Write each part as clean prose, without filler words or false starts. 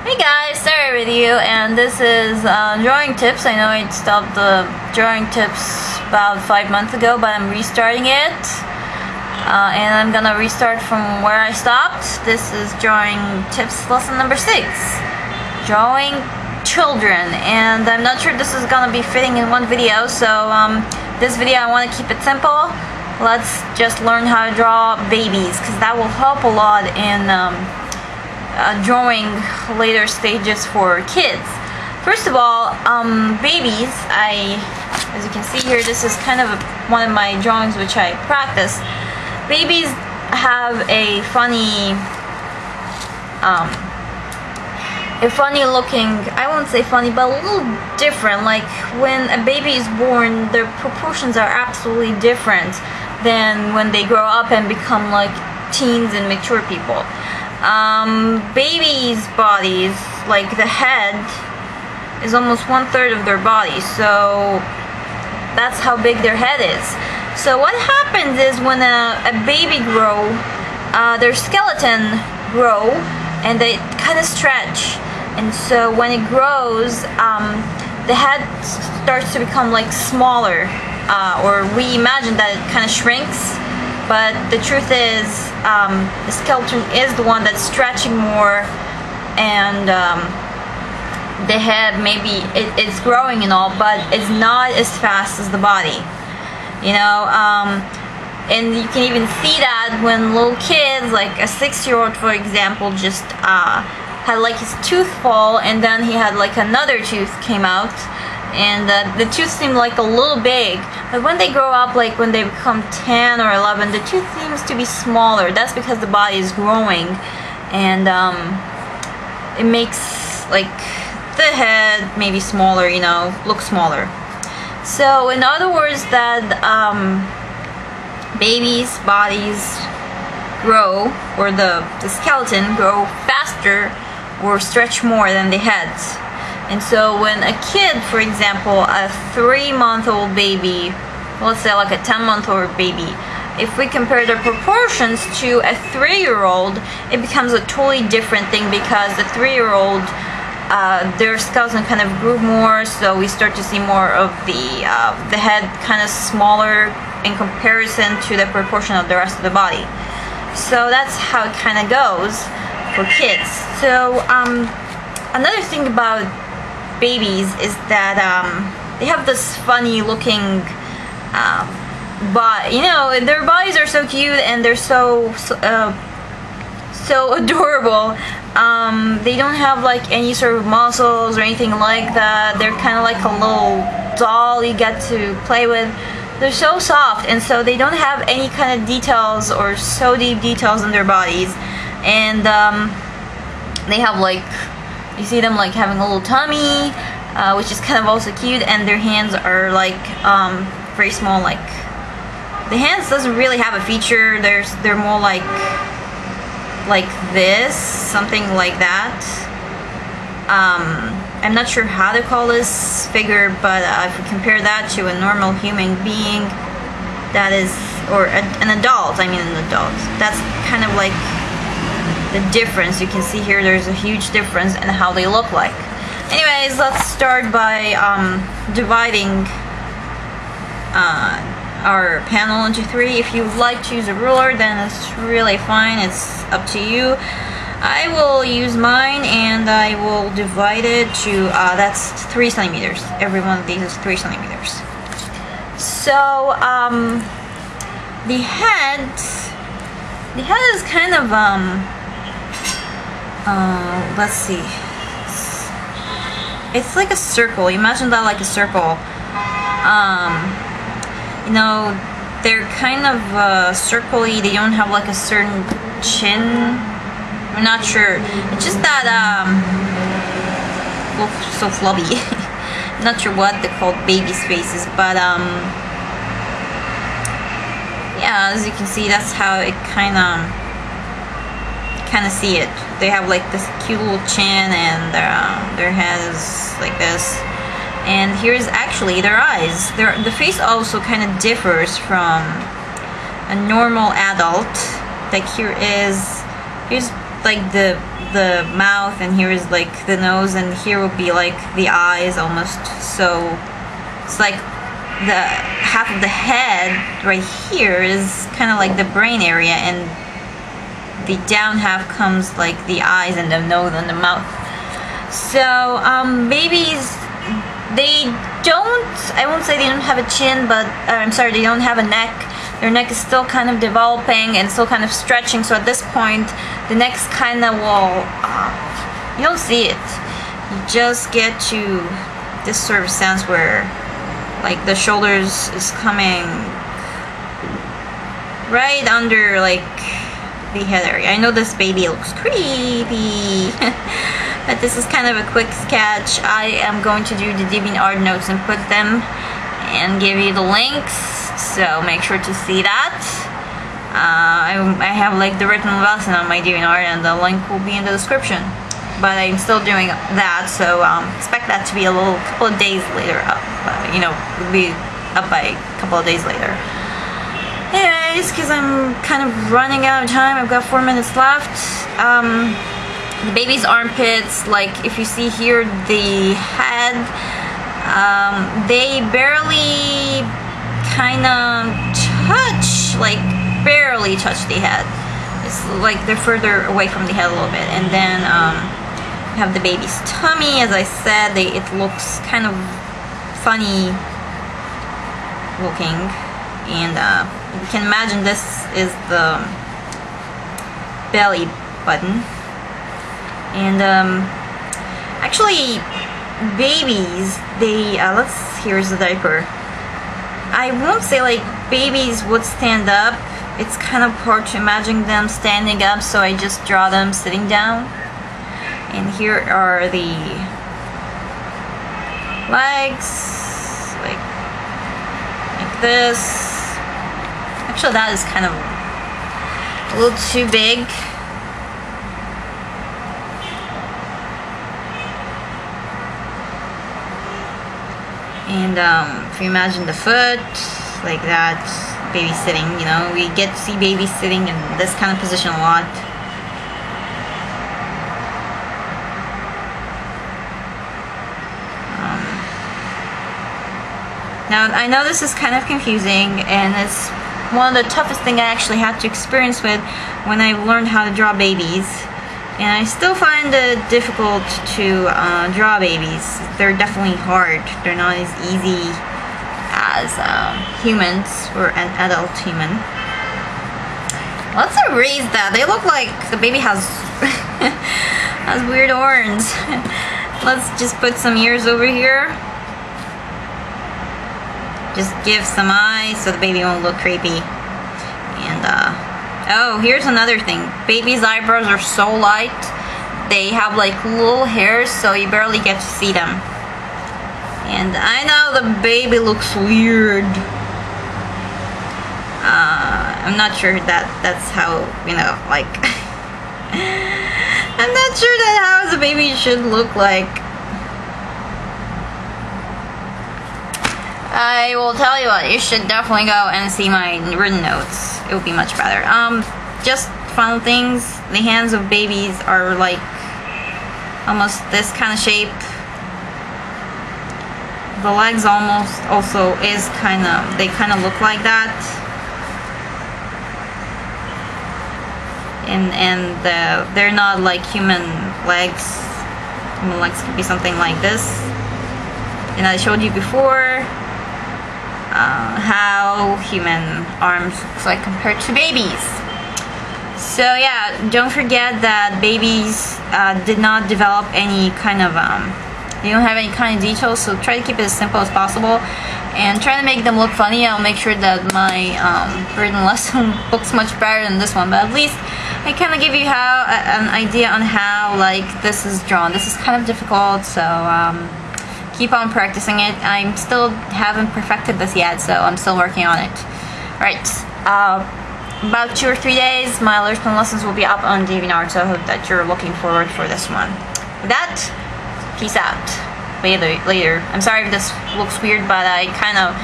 Hey guys, Sarah with you, and this is drawing tips. I know I stopped the drawing tips about 5 months ago, but I'm restarting it, and I'm gonna restart from where I stopped. This is drawing tips lesson number 6, drawing children, and I'm not sure this is gonna be fitting in one video, so this video I want to keep it simple. Let's just learn how to draw babies, because that will help a lot in drawing later stages for kids. First of all, babies, as you can see here, this is kind of one of my drawings which I practice. Babies have a funny looking, I won't say funny, but a little different. Like when a baby is born, their proportions are absolutely different than when they grow up and become like teens and mature people. Babies' bodies, like the head, is almost 1/3 of their body, so that's how big their head is. So what happens is when a baby grows, their skeleton grow and they kind of stretch, and so when it grows, the head starts to become like smaller, or we imagine that it kind of shrinks. But the truth is, the skeleton is the one that's stretching more, and the head, maybe it's growing and all, but it's not as fast as the body, you know. And you can even see that when little kids, like a 6-year-old for example, just had like his tooth fall, and then he had like another tooth came out, and the tooth seemed like a little big, but when they grow up, like when they become 10 or 11, the tooth seems to be smaller. That's because the body is growing, and it makes like the head maybe smaller, you know, look smaller. So in other words, that babies' bodies grow, or the skeleton grow faster or stretch more than the heads. And so when a kid, for example, a 3-month-old baby, let's say like a 10-month-old baby, if we compare their proportions to a 3-year-old, it becomes a totally different thing, because the 3-year-old, their skeleton kind of grew more, so we start to see more of the head kind of smaller in comparison to the proportion of the rest of the body. So that's how it kind of goes for kids. So another thing about babies is that they have this funny looking but you know, their bodies are so cute, and they're so adorable. They don't have like any sort of muscles or anything like that. They're kind of like a little doll you get to play with. They're so soft, and so they don't have any kind of details or so deep details in their bodies, and they have like, you see them like having a little tummy, which is kind of also cute, and their hands are like very small. Like the hands doesn't really have a feature. They're more like this, something like that. I'm not sure how to call this figure, but if we compare that to a normal human being, that is, or an adult, that's kind of like the difference. You can see here there's a huge difference in how they look like. Anyways, let's start by dividing our panel into 3. If you would like to use a ruler, then it's really fine, it's up to you. I will use mine, and I will divide it to, that's 3 centimeters. Every one of these is 3 centimeters. So the head is kind of let's see, it's like a circle. Imagine that like a circle. You know, they're kind of circly. They don't have like a certain chin. I'm not sure. It's just that look so flubby. I'm not sure what they're called, baby's faces, but yeah, as you can see, that's how it kind of see it. They have like this cute little chin, and their head is like this, and here's actually their eyes. The face also kind of differs from a normal adult. Like here's like the mouth, and here is like the nose, and here will be like the eyes almost. So it's like the half of the head right here is kind of like the brain area, and the down half comes like the eyes and the nose and the mouth. So babies, they don't, I won't say they don't have a chin, but I'm sorry, they don't have a neck. Their neck is still kind of developing and still kind of stretching, so at this point the neck's kind of will, you don't see it. You just get to this sort of sense where like the shoulders is coming right under like the head area. I know this baby looks creepy but this is kind of a quick sketch. I am going to do the DeviantArt notes and put them and give you the links, so make sure to see that. I have like the written lesson on my DeviantArt, and the link will be in the description, but I'm still doing that, so expect that to be a couple of days later up. You know, it'll be up by a couple of days later. Anyways, because I'm kind of running out of time, I've got 4 minutes left. The baby's armpits, like if you see here the head, they barely kind of touch, like barely touch the head. It's like they're further away from the head a little bit. And then you have the baby's tummy. As I said, it looks kind of funny looking, and you can imagine this is the belly button. And actually babies, they here's the diaper. I won't say like babies would stand up. It's kind of hard to imagine them standing up, so I just draw them sitting down. And here are the legs, like this. Actually, that is kind of a little too big. And if you imagine the foot, like that, baby sitting, you know, we get to see babies sitting in this kind of position a lot. Now, I know this is kind of confusing, and it's one of the toughest things I actually had to experience with when I learned how to draw babies. And I still find it difficult to draw babies. They're definitely hard. They're not as easy as humans or an adult human. Let's erase that. They look like the baby has has weird horns. Let's just put some ears over here. Just give some eyes so the baby won't look creepy. And oh, here's another thing. Baby's eyebrows are so light. They have like little hairs, so you barely get to see them. And I know the baby looks weird. I'm not sure that's how, you know, like I'm not sure that how the baby should look like. I will tell you what, you should definitely go and see my written notes. It would be much better. Just final things. The hands of babies are like almost this kind of shape. The legs almost also is they kind of look like that. And they're not like human legs. Human legs could be something like this. And I showed you before how human arms looks like compared to babies. So yeah, don't forget that babies did not develop any kind of they don't have any kind of details, so try to keep it as simple as possible and try to make them look funny. I'll make sure that my written lesson looks much better than this one, but at least I kind of give you an idea on how like this is drawn. This is kind of difficult, so keep on practicing it. I still haven't perfected this yet, so I'm still working on it. Right, about 2 or 3 days, my Learspin lessons will be up on DeviantArt, so I hope that you're looking forward for this one. With that, peace out. Later. I'm sorry if this looks weird, but I kind of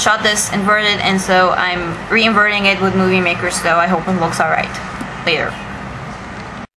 shot this inverted, and so I'm re-inverting it with Movie Maker, so I hope it looks alright. Later.